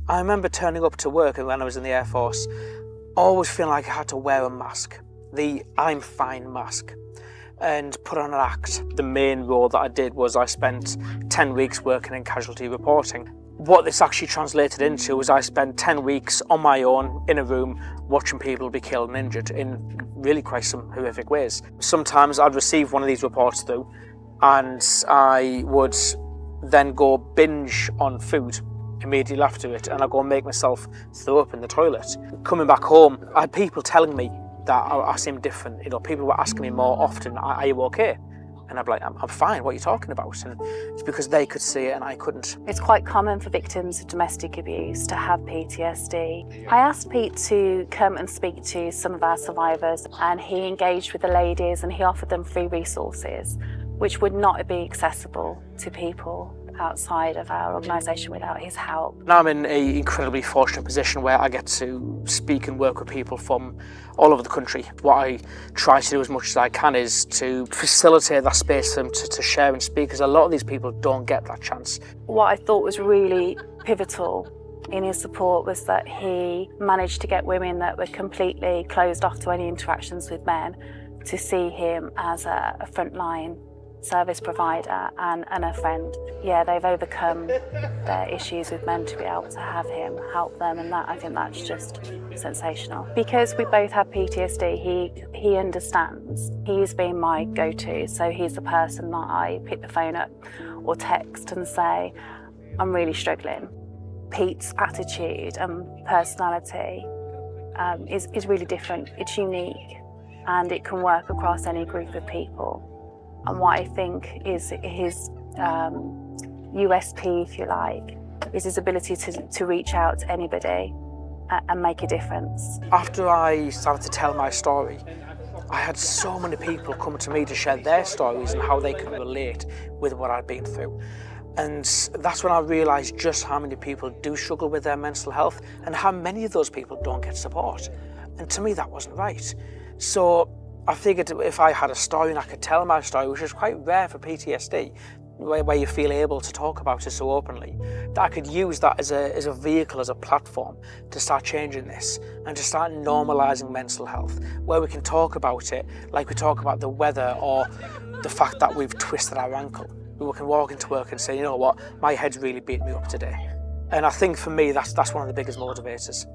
I remember turning up to work when I was in the Air Force, always feeling like I had to wear a mask, the I'm fine mask, and put on an act. The main role that I did was I spent 10 weeks working in casualty reporting. What this actually translated into was I spent 10 weeks on my own in a room watching people be killed and injured in really quite some horrific ways. Sometimes I'd receive one of these reports through and I would then go binge on food immediately after it, and I'd go and make myself throw up in the toilet. Coming back home, I had people telling me that I seemed different. You know, people were asking me more often, are you okay? And I'd be like, I'm fine, what are you talking about? And it's because they could see it and I couldn't. It's quite common for victims of domestic abuse to have PTSD. I asked Pete to come and speak to some of our survivors, and he engaged with the ladies and he offered them free resources which would not be accessible to people outside of our organisation without his help. Now I'm in an incredibly fortunate position where I get to speak and work with people from all over the country. What I try to do as much as I can is to facilitate that space for them to share and speak, because a lot of these people don't get that chance. What I thought was really pivotal in his support was that he managed to get women that were completely closed off to any interactions with men to see him as a frontline service provider and a friend. Yeah, they've overcome their issues with men to be able to have him help them, and that, I think that's just sensational. Because we both have PTSD, he understands. He's been my go-to, so he's the person that I pick the phone up or text and say, I'm really struggling. Pete's attitude and personality is really different. It's unique and it can work across any group of people. And what I think is his USP, if you like, is his ability to reach out to anybody and make a difference. After I started to tell my story, I had so many people come to me to share their stories and how they could relate with what I'd been through. And that's when I realised just how many people do struggle with their mental health and how many of those people don't get support. And to me, that wasn't right. So I figured if I had a story and I could tell my story, which is quite rare for PTSD, where you feel able to talk about it so openly, that I could use that as a vehicle, as a platform to start changing this and to start normalising mental health, where we can talk about it like we talk about the weather or the fact that we've twisted our ankle. We can walk into work and say, you know what, my head's really beat me up today. And I think for me, that's one of the biggest motivators.